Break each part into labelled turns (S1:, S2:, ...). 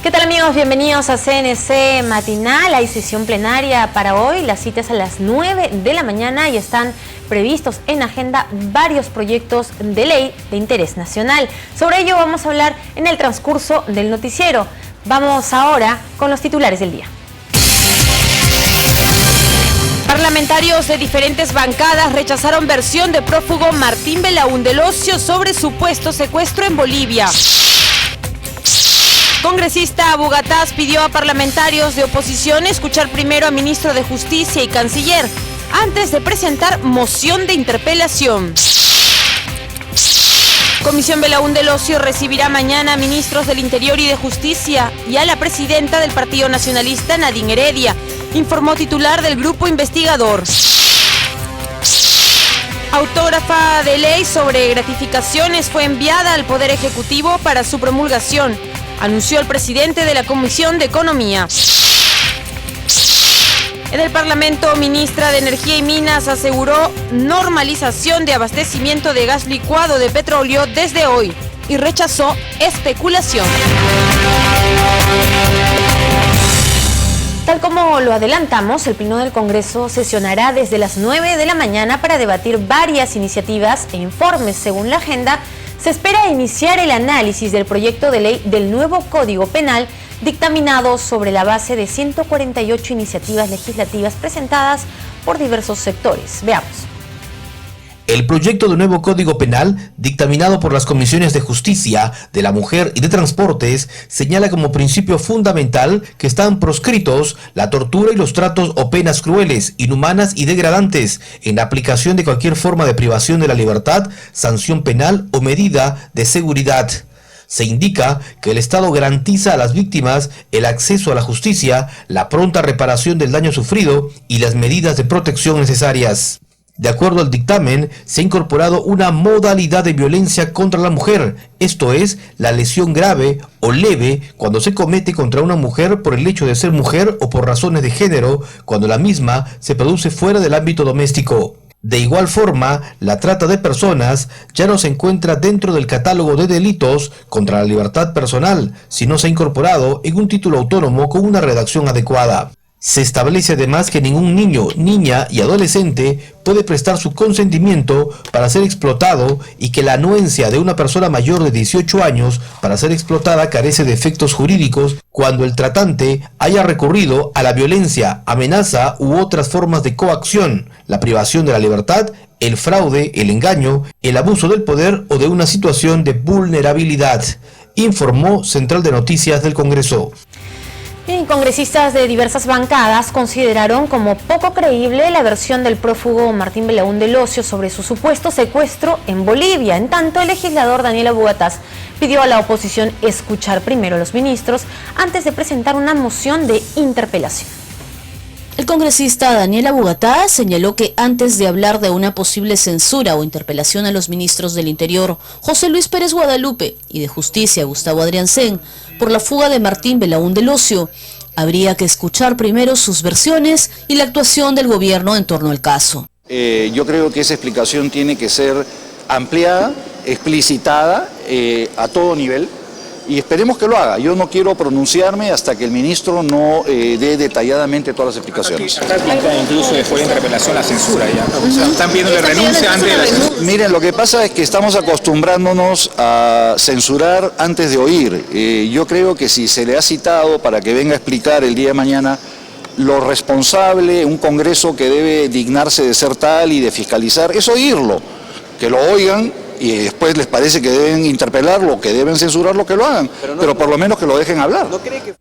S1: ¿Qué tal, amigos? Bienvenidos a CNC Matinal. Hay sesión plenaria para hoy. La cita es a las 9 de la mañana y están previstos en agenda varios proyectos de ley de interés nacional. Sobre ello vamos a hablar en el transcurso del noticiero. Vamos ahora con los titulares del día. Parlamentarios de diferentes bancadas rechazaron versión de prófugo Martín Belaúnde del Ocio sobre supuesto secuestro en Bolivia. Congresista Abu Gataz pidió a parlamentarios de oposición escuchar primero al ministro de Justicia y canciller antes de presentar moción de interpelación. Comisión Belaúnde del Ocio recibirá mañana a ministros del Interior y de Justicia y a la presidenta del Partido Nacionalista, Nadine Heredia, informó titular del grupo investigador. Autógrafa de ley sobre gratificaciones fue enviada al Poder Ejecutivo para su promulgación, anunció el presidente de la Comisión de Economía. En el Parlamento, ministra de Energía y Minas aseguró normalización de abastecimiento de gas licuado de petróleo desde hoy y rechazó especulación. Tal como lo adelantamos, el Pleno del Congreso sesionará desde las 9 de la mañana para debatir varias iniciativas e informes. Según la agenda, se espera iniciar el análisis del proyecto de ley del nuevo Código Penal, dictaminado sobre la base de 148 iniciativas legislativas presentadas por diversos sectores. Veamos.
S2: El proyecto de nuevo Código Penal, dictaminado por las Comisiones de Justicia, de la Mujer y de Transportes, señala como principio fundamental que están proscritos la tortura y los tratos o penas crueles, inhumanas y degradantes en la aplicación de cualquier forma de privación de la libertad, sanción penal o medida de seguridad. Se indica que el Estado garantiza a las víctimas el acceso a la justicia, la pronta reparación del daño sufrido y las medidas de protección necesarias. De acuerdo al dictamen, se ha incorporado una modalidad de violencia contra la mujer, esto es, la lesión grave o leve cuando se comete contra una mujer por el hecho de ser mujer o por razones de género, cuando la misma se produce fuera del ámbito doméstico. De igual forma, la trata de personas ya no se encuentra dentro del catálogo de delitos contra la libertad personal, sino se ha incorporado en un título autónomo con una redacción adecuada. Se establece además que ningún niño, niña y adolescente puede prestar su consentimiento para ser explotado y que la anuencia de una persona mayor de 18 años para ser explotada carece de efectos jurídicos cuando el tratante haya recurrido a la violencia, amenaza u otras formas de coacción, la privación de la libertad, el fraude, el engaño, el abuso del poder o de una situación de vulnerabilidad, informó Central de Noticias del Congreso.
S1: Y congresistas de diversas bancadas consideraron como poco creíble la versión del prófugo Martín Belaúnde del Ocio sobre su supuesto secuestro en Bolivia. En tanto, el legislador Daniel Abu Gataz pidió a la oposición escuchar primero a los ministros antes de presentar una moción de interpelación.
S3: El congresista Daniel Abu Gataz señaló que antes de hablar de una posible censura o interpelación a los ministros del Interior, José Luis Pérez Guadalupe, y de Justicia, Gustavo Adriancén, por la fuga de Martín Belaúnde del Ocio, habría que escuchar primero sus versiones y la actuación del gobierno en torno al caso.
S4: Yo creo que esa explicación tiene que ser ampliada, explicitada a todo nivel. Y esperemos que lo haga. Yo no quiero pronunciarme hasta que el ministro no dé detalladamente todas las explicaciones.
S5: Acá incluso después de interpelación la censura ya. O sea, están pidiendo renuncia antes de la censura.
S4: Miren, lo que pasa es que estamos acostumbrándonos a censurar antes de oír. Yo creo que si se le ha citado para que venga a explicar el día de mañana, lo responsable, un Congreso que debe dignarse de ser tal y de fiscalizar, es oírlo, que lo oigan. Y después les parece que deben interpelarlo, que deben censurarlo, que lo hagan, pero por lo menos que lo dejen hablar.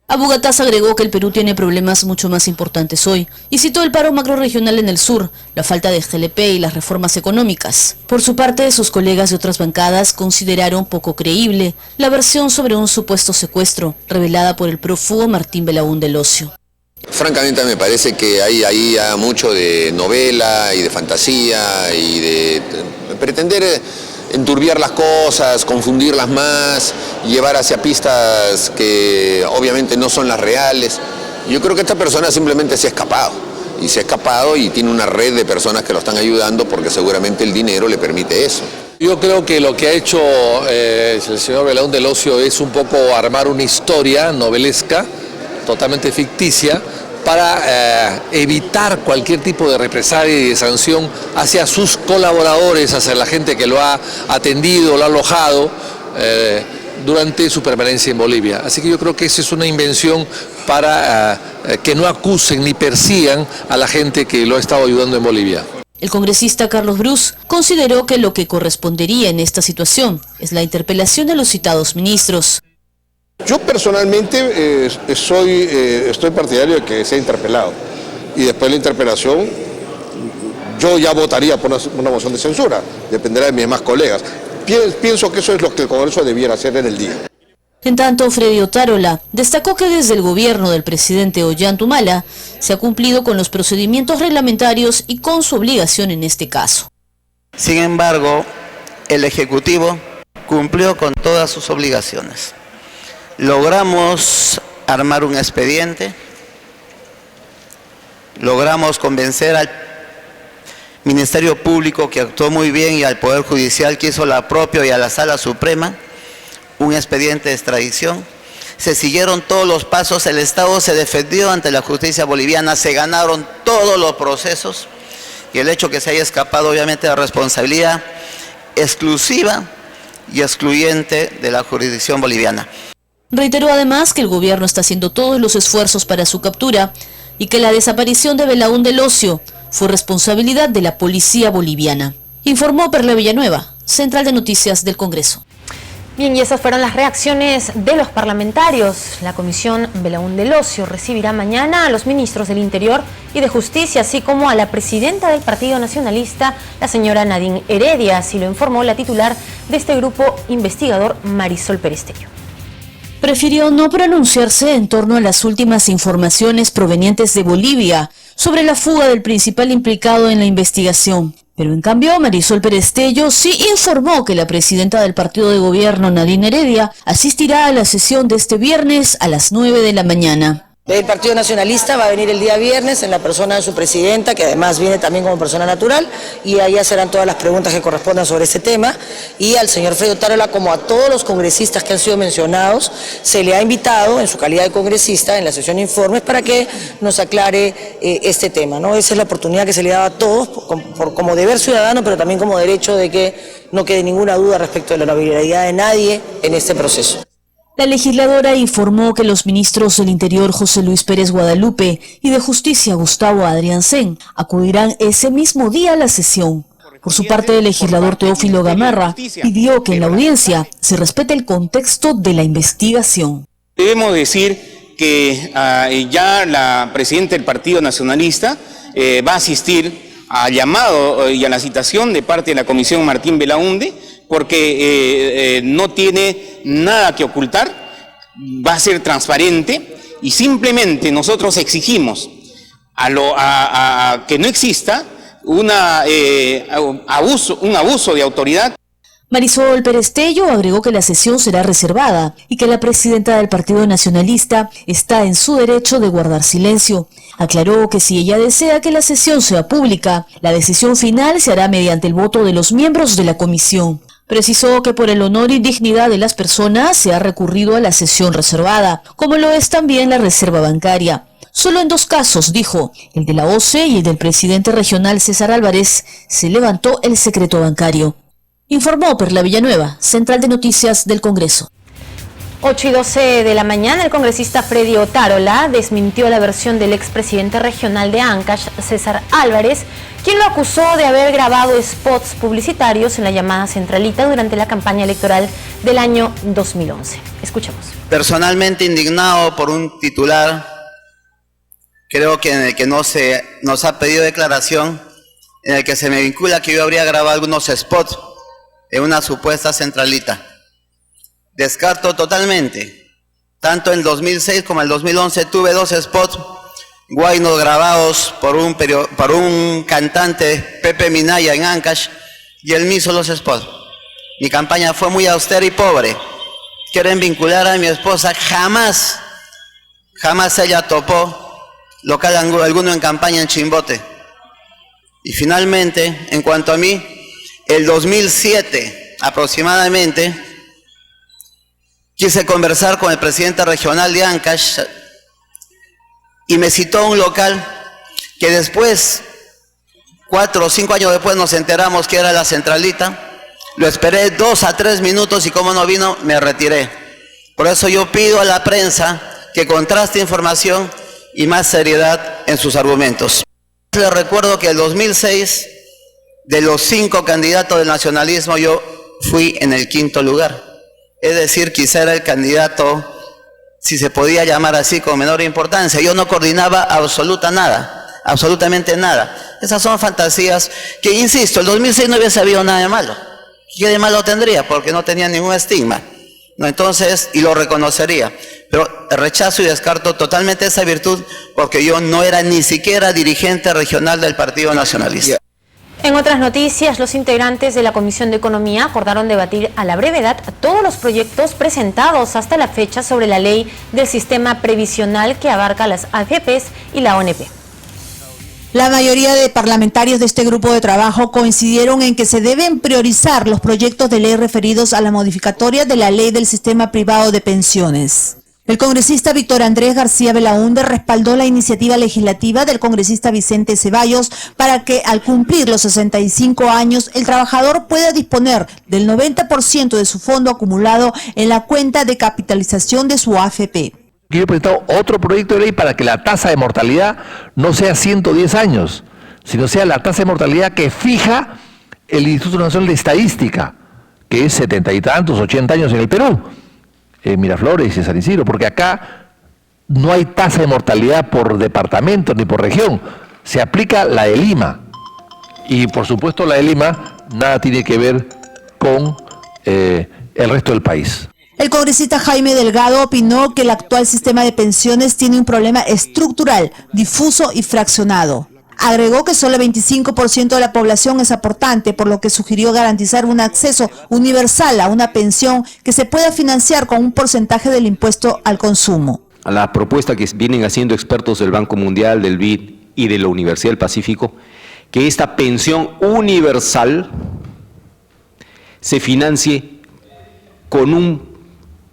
S3: Abu Gataz agregó que el Perú tiene problemas mucho más importantes hoy y citó el paro macrorregional en el sur, la falta de GLP y las reformas económicas. Por su parte, sus colegas de otras bancadas consideraron poco creíble la versión sobre un supuesto secuestro revelada por el prófugo Martín Belaúnde del Ocio.
S6: Francamente me parece que hay ahí mucho de novela y de fantasía y de pretender enturbiar las cosas, confundirlas más, llevar hacia pistas que obviamente no son las reales. Yo creo que esta persona simplemente se ha escapado y tiene una red de personas que lo están ayudando porque seguramente el dinero le permite eso.
S7: Yo creo que lo que ha hecho el señor Belaúnde Locio es un poco armar una historia novelesca, totalmente ficticia, para evitar cualquier tipo de represalia y de sanción hacia sus colaboradores, hacia la gente que lo ha atendido, lo ha alojado durante su permanencia en Bolivia. Así que yo creo que esa es una invención para que no acusen ni persigan a la gente que lo ha estado ayudando en Bolivia.
S3: El congresista Carlos Brus consideró que lo que correspondería en esta situación es la interpelación de los citados ministros.
S8: Yo personalmente estoy partidario de que sea interpelado y después de la interpelación yo ya votaría por una moción de censura, dependerá de mis demás colegas. Pienso que eso es lo que el Congreso debiera hacer en el día.
S3: En tanto, Freddy Otárola destacó que desde el gobierno del presidente Ollanta Humala se ha cumplido con los procedimientos reglamentarios y con su obligación en este caso.
S9: Sin embargo, el Ejecutivo cumplió con todas sus obligaciones. Logramos armar un expediente, logramos convencer al Ministerio Público, que actuó muy bien, y al Poder Judicial, que hizo la propia, y a la Sala Suprema, un expediente de extradición. Se siguieron todos los pasos, el Estado se defendió ante la justicia boliviana, se ganaron todos los procesos, y el hecho que se haya escapado obviamente de la responsabilidad exclusiva y excluyente de la jurisdicción boliviana.
S3: Reiteró además que el gobierno está haciendo todos los esfuerzos para su captura y que la desaparición de Belaúnde Locio fue responsabilidad de la policía boliviana. Informó Perla Villanueva, Central de Noticias del Congreso.
S1: Bien, y esas fueron las reacciones de los parlamentarios. La comisión Belaúnde Locio recibirá mañana a los ministros del Interior y de Justicia, así como a la presidenta del Partido Nacionalista, la señora Nadine Heredia, así lo informó la titular de este grupo investigador, Marisol Perestello.
S3: Prefirió no pronunciarse en torno a las últimas informaciones provenientes de Bolivia sobre la fuga del principal implicado en la investigación. Pero en cambio, Marisol Perestello sí informó que la presidenta del partido de gobierno, Nadine Heredia, asistirá a la sesión de este viernes a las 9 de la mañana.
S10: El Partido Nacionalista va a venir el día viernes en la persona de su presidenta, que además viene también como persona natural, y allá serán todas las preguntas que correspondan sobre este tema. Y al señor Freddy Otárola, como a todos los congresistas que han sido mencionados, se le ha invitado en su calidad de congresista en la sesión de informes para que nos aclare este tema, ¿no? Esa es la oportunidad que se le da a todos como deber ciudadano, pero también como derecho de que no quede ninguna duda respecto de la honorabilidad de nadie en este proceso.
S3: La legisladora informó que los ministros del Interior José Luis Pérez Guadalupe y de Justicia Gustavo Adriancén acudirán ese mismo día a la sesión. Por su parte, el legislador Teófilo Gamarra pidió que en la audiencia se respete el contexto de la investigación.
S11: Debemos decir que ya la presidenta del Partido Nacionalista va a asistir al llamado y a la citación de parte de la Comisión Martín Belaúnde, porque no tiene nada que ocultar, va a ser transparente, y simplemente nosotros exigimos que no exista un abuso de autoridad.
S3: Marisol Perestello agregó que la sesión será reservada y que la presidenta del Partido Nacionalista está en su derecho de guardar silencio. Aclaró que si ella desea que la sesión sea pública, la decisión final se hará mediante el voto de los miembros de la comisión. Precisó que por el honor y dignidad de las personas se ha recurrido a la sesión reservada, como lo es también la reserva bancaria. Solo en 2 casos, dijo, el de la OCE y el del presidente regional César Álvarez, se levantó el secreto bancario. Informó Perla Villanueva, Central de Noticias del Congreso.
S1: 8:12 de la mañana, el congresista Freddy Otárola desmintió la versión del expresidente regional de Ancash, César Álvarez, quien lo acusó de haber grabado spots publicitarios en la llamada Centralita durante la campaña electoral del año 2011. Escuchemos.
S9: Personalmente indignado por un titular, creo que en el que nos ha pedido declaración, en el que se me vincula que yo habría grabado algunos spots en una supuesta Centralita. Descarto totalmente. Tanto en el 2006 como en el 2011 tuve 2 spots guainos grabados por un cantante, Pepe Minaya, en Ancash, y él me hizo los spots. Mi campaña fue muy austera y pobre. Quieren vincular a mi esposa, jamás ella topó local alguno en campaña en Chimbote. Y finalmente, en cuanto a mí, el 2007 aproximadamente, quise conversar con el presidente regional de Ancash y me citó a un local que después, 4 o 5 años después, nos enteramos que era la centralita. Lo esperé 2 a 3 minutos y como no vino, me retiré. Por eso yo pido a la prensa que contraste información y más seriedad en sus argumentos. Les recuerdo que en el 2006, de los 5 candidatos del nacionalismo, yo fui en el 5º lugar. Es decir, quizá era el candidato, si se podía llamar así, con menor importancia. Yo no coordinaba absolutamente nada. Esas son fantasías que, insisto, el 2006 no hubiese habido nada de malo. ¿Qué de malo tendría? Porque no tenía ningún estigma, ¿no? Entonces, y lo reconocería. Pero rechazo y descarto totalmente esa virtud porque yo no era ni siquiera dirigente regional del Partido Nacionalista.
S1: En otras noticias, los integrantes de la Comisión de Economía acordaron debatir a la brevedad todos los proyectos presentados hasta la fecha sobre la ley del sistema previsional que abarca las AFPs y la ONP.
S12: La mayoría de parlamentarios de este grupo de trabajo coincidieron en que se deben priorizar los proyectos de ley referidos a la modificatoria de la ley del sistema privado de pensiones. El congresista Víctor Andrés García Belaúnde respaldó la iniciativa legislativa del congresista Vicente Ceballos para que, al cumplir los 65 años, el trabajador pueda disponer del 90% de su fondo acumulado en la cuenta de capitalización de su AFP.
S13: Yo he presentado otro proyecto de ley para que la tasa de mortalidad no sea 110 años, sino sea la tasa de mortalidad que fija el Instituto Nacional de Estadística, que es 70 y tantos, 80 años en el Perú. Miraflores y San Isidro, porque acá no hay tasa de mortalidad por departamento ni por región, se aplica la de Lima, y por supuesto la de Lima nada tiene que ver con el resto del país.
S12: El congresista Jaime Delgado opinó que el actual sistema de pensiones tiene un problema estructural, difuso y fraccionado. Agregó que solo el 25% de la población es aportante, por lo que sugirió garantizar un acceso universal a una pensión que se pueda financiar con un porcentaje del impuesto al consumo.
S14: A la propuesta que vienen haciendo expertos del Banco Mundial, del BID y de la Universidad del Pacífico, que esta pensión universal se financie con un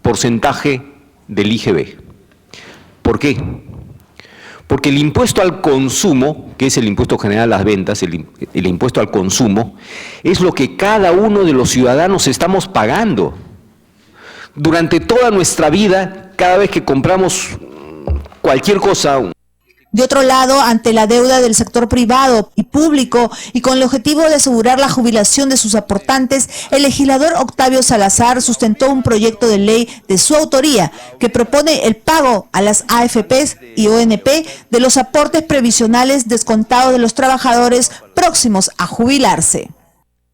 S14: porcentaje del IGB. ¿Por qué? Porque el impuesto al consumo, que es el impuesto general a las ventas, el impuesto al consumo, es lo que cada uno de los ciudadanos estamos pagando. Durante toda nuestra vida, cada vez que compramos cualquier cosa.
S12: De otro lado, ante la deuda del sector privado y público y con el objetivo de asegurar la jubilación de sus aportantes, el legislador Octavio Salazar sustentó un proyecto de ley de su autoría que propone el pago a las AFPs y ONP de los aportes previsionales descontados de los trabajadores próximos a jubilarse.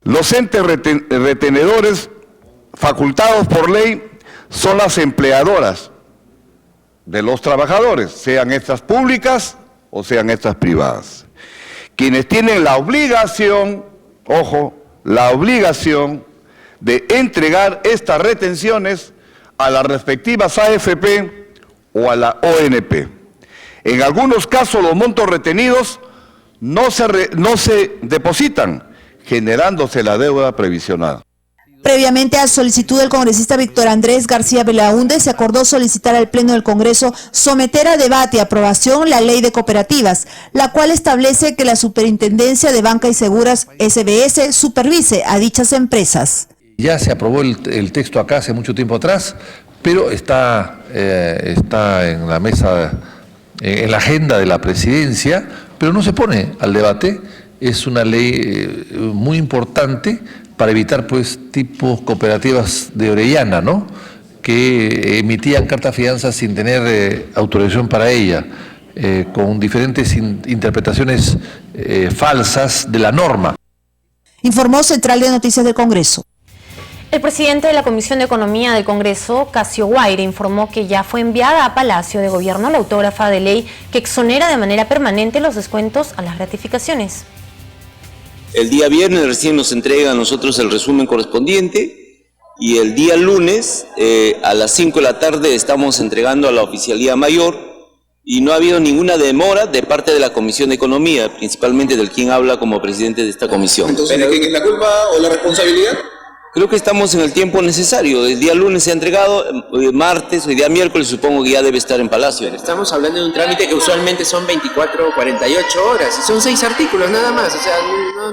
S15: Los entes retenedores facultados por ley son las empleadoras de los trabajadores, sean estas públicas o sean estas privadas, quienes tienen la obligación, ojo, la obligación de entregar estas retenciones a las respectivas AFP o a la ONP. En algunos casos los montos retenidos no se depositan, generándose la deuda previsional.
S12: Previamente a solicitud del congresista Víctor Andrés García Belaúnde, se acordó solicitar al Pleno del Congreso someter a debate y aprobación la Ley de Cooperativas, la cual establece que la Superintendencia de Banca y Seguras, SBS, supervise a dichas empresas.
S13: Ya se aprobó el texto acá hace mucho tiempo atrás, pero está en la mesa, en la agenda de la presidencia, pero no se pone al debate. Es una ley muy importante para evitar pues tipos cooperativas de Orellana, ¿no?, que emitían cartas fianzas sin tener autorización para ella, con diferentes interpretaciones falsas de la norma.
S12: Informó Central de Noticias del Congreso.
S1: El presidente de la Comisión de Economía del Congreso, Casio Guaire, informó que ya fue enviada a Palacio de Gobierno la autógrafa de ley que exonera de manera permanente los descuentos a las gratificaciones.
S16: El día viernes recién nos entrega a nosotros el resumen correspondiente y el día lunes a las 5 de la tarde estamos entregando a la Oficialía Mayor y no ha habido ninguna demora de parte de la Comisión de Economía, principalmente del quien habla como presidente de esta comisión.
S17: Entonces, ¿de quién es la culpa o la responsabilidad?
S16: Creo que estamos en el tiempo necesario. El día lunes se ha entregado, martes, hoy día miércoles supongo que ya debe estar en Palacio.
S17: Estamos hablando de un trámite que usualmente son 24 o 48 horas y son 6 artículos nada más, o sea,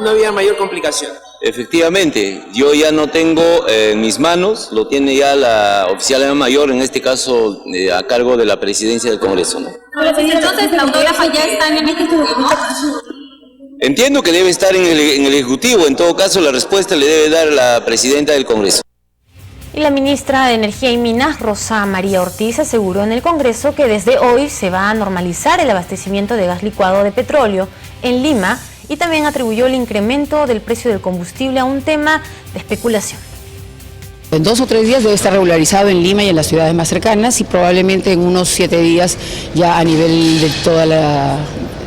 S17: no había mayor complicación.
S16: Efectivamente, yo ya no tengo en mis manos, lo tiene ya la oficial mayor, en este caso a cargo de la presidencia del Congreso, ¿no?
S18: Entonces, la autógrafa ya está en el Ejecutivo.
S16: Entiendo que debe estar en el Ejecutivo, en todo caso la respuesta le debe dar la presidenta del Congreso.
S1: Y la ministra de Energía y Minas, Rosa María Ortiz, aseguró en el Congreso que desde hoy se va a normalizar el abastecimiento de gas licuado de petróleo en Lima y también atribuyó el incremento del precio del combustible a un tema de especulación.
S19: En 2 o 3 días debe estar regularizado en Lima y en las ciudades más cercanas y probablemente en unos 7 días ya a nivel de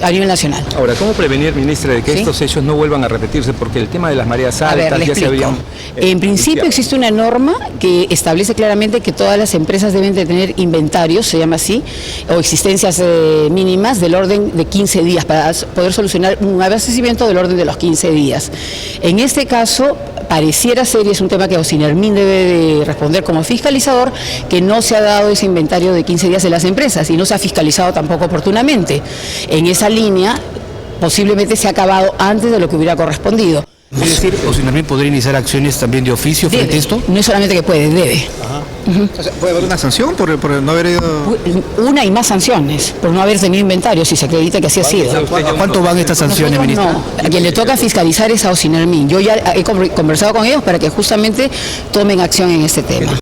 S19: a nivel nacional.
S5: Ahora, ¿cómo prevenir, ministra, de que estos hechos no vuelvan a repetirse? Porque el tema de las mareas altas ya se habían...
S19: En principio existe una norma que establece claramente que todas las empresas deben de tener inventarios, se llama así, o existencias mínimas del orden de 15 días para poder solucionar un abastecimiento del orden de los 15 días. En este caso, pareciera ser, y es un tema que Ocinermin debe de responder como fiscalizador, que no se ha dado ese inventario de 15 días de las empresas y no se ha fiscalizado tampoco oportunamente. En esa línea, posiblemente se ha acabado antes de lo que hubiera correspondido.
S20: Es decir, Ocinermin podría iniciar acciones también de oficio frente a esto.
S19: No es solamente que puede, debe.
S20: O sea, ¿puede haber una sanción por no haber ido...?
S19: Una y más sanciones, por no haber tenido inventario, si se acredita que así ha sido.
S20: ¿A cuánto van estas sanciones, ministra?
S19: No, a quien le toca fiscalizar es a Ocinermin. Yo ya he conversado con ellos para que justamente tomen acción en este tema.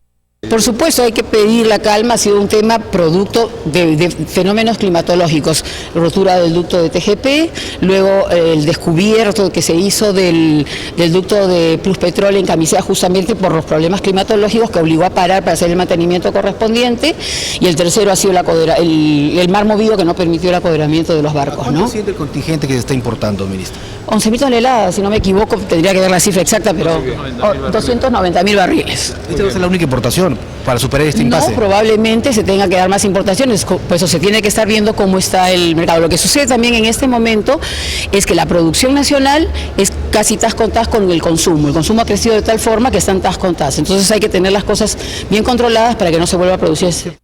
S19: Por supuesto, hay que pedir la calma, ha sido un tema producto de fenómenos climatológicos, rotura del ducto de TGP, luego el descubierto que se hizo del ducto de Pluspetrol en Camisea justamente por los problemas climatológicos que obligó a parar para hacer el mantenimiento correspondiente, y el tercero ha sido el mar movido que no permitió el apoderamiento de los barcos, ¿no?
S20: ¿Cuánto siente el contingente que se está importando, ministra?
S19: 11.000 toneladas, si no me equivoco, tendría que ver la cifra exacta, pero 290.000 barriles.
S20: ¿Esta va a ser la única importación para superar este impasse?
S19: No, probablemente se tenga que dar más importaciones, por eso se tiene que estar viendo cómo está el mercado. Lo que sucede también en este momento es que la producción nacional es casi tas con tas con el consumo. El consumo ha crecido de tal forma que están tas con tas. Entonces hay que tener las cosas bien controladas para que no se vuelva a producir.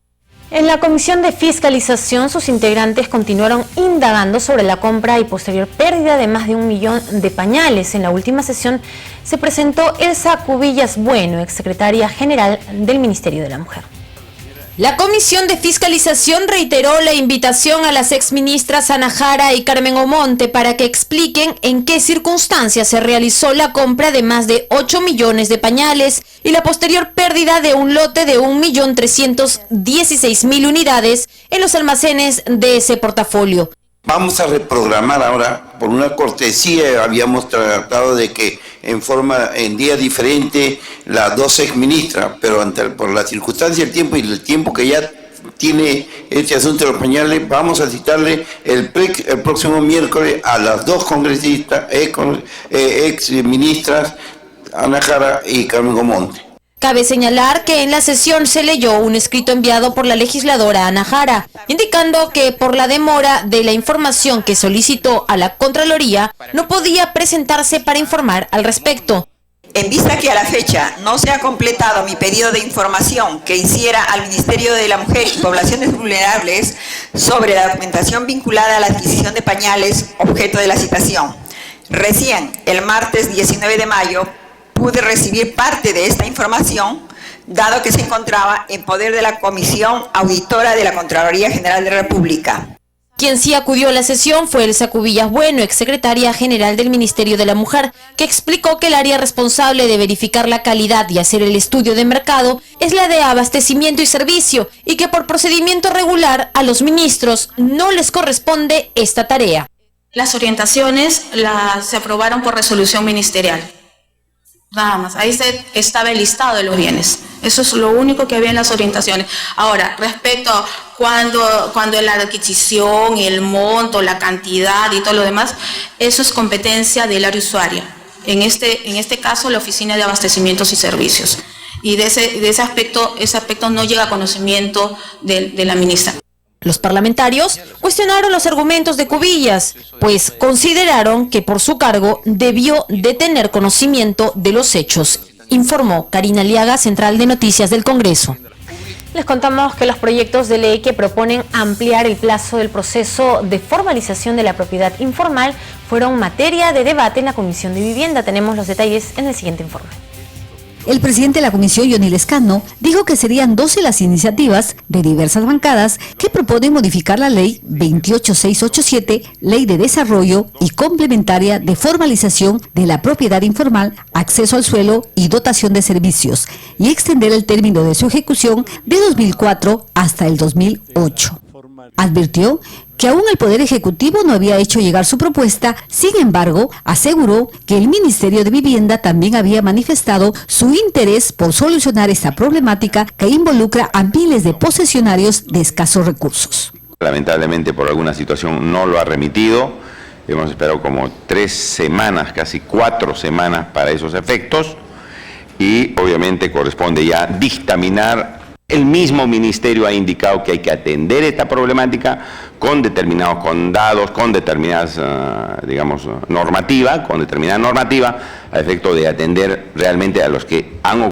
S1: En la Comisión de Fiscalización, sus integrantes continuaron indagando sobre la compra y posterior pérdida de más de 1 millón de pañales. En la última sesión se presentó Elsa Cubillas Bueno, exsecretaria general del Ministerio de la Mujer. La Comisión de Fiscalización reiteró la invitación a las exministras Ana Jara y Carmen Omonte para que expliquen en qué circunstancias se realizó la compra de más de 8 millones de pañales y la posterior pérdida de un lote de 1.316.000 unidades en los almacenes de ese portafolio.
S21: Vamos a reprogramar ahora, por una cortesía, habíamos tratado de que en día diferente las dos exministras, pero por la circunstancia del tiempo y el tiempo que ya tiene este asunto de los pañales, vamos a citarle el próximo miércoles a las dos congresistas, exministras, Ana Jara y Carmen Omonte.
S1: Cabe señalar que en la sesión se leyó un escrito enviado por la legisladora Ana Jara, indicando que por la demora de la información que solicitó a la Contraloría, no podía presentarse para informar al respecto.
S22: En vista que a la fecha no se ha completado mi pedido de información que hiciera al Ministerio de la Mujer y Poblaciones Vulnerables sobre la documentación vinculada a la adquisición de pañales, objeto de la citación. Recién, el martes 19 de mayo, pude recibir parte de esta información, dado que se encontraba en poder de la Comisión Auditora de la Contraloría General de la República.
S1: Quien sí acudió a la sesión fue Elsa Cubillas Bueno, exsecretaria general del Ministerio de la Mujer, que explicó que el área responsable de verificar la calidad y hacer el estudio de mercado es la de abastecimiento y servicio, y que por procedimiento regular a los ministros no les corresponde esta tarea.
S23: Las orientaciones se aprobaron por resolución ministerial. Nada más, ahí estaba el listado de los bienes. Eso es lo único que había en las orientaciones. Ahora, respecto a cuando la adquisición, el monto, la cantidad y todo lo demás, eso es competencia del área usuaria. En este caso, la Oficina de Abastecimientos y Servicios. Y de ese aspecto no llega a conocimiento de la ministra.
S1: Los parlamentarios cuestionaron los argumentos de Cubillas, pues consideraron que por su cargo debió de tener conocimiento de los hechos, informó Karina Aliaga, Central de Noticias del Congreso. Les contamos que los proyectos de ley que proponen ampliar el plazo del proceso de formalización de la propiedad informal fueron materia de debate en la Comisión de Vivienda. Tenemos los detalles en el siguiente informe.
S2: El presidente de la comisión, Johnny Lescano, dijo que serían 12 las iniciativas de diversas bancadas que proponen modificar la ley 28687, Ley de Desarrollo y Complementaria de Formalización de la Propiedad Informal, Acceso al Suelo y Dotación de Servicios, y extender el término de su ejecución de 2004 hasta el 2008. Advirtió que aún el Poder Ejecutivo no había hecho llegar su propuesta, sin embargo, aseguró que el Ministerio de Vivienda también había manifestado su interés por solucionar esta problemática que involucra a miles de posesionarios de escasos recursos.
S4: Lamentablemente por alguna situación no lo ha remitido, hemos esperado como 3 semanas, casi 4 semanas para esos efectos y obviamente corresponde ya dictaminar. El mismo ministerio ha indicado que hay que atender esta problemática con determinados condados, con determinadas, normativa, a efecto de atender realmente a los que han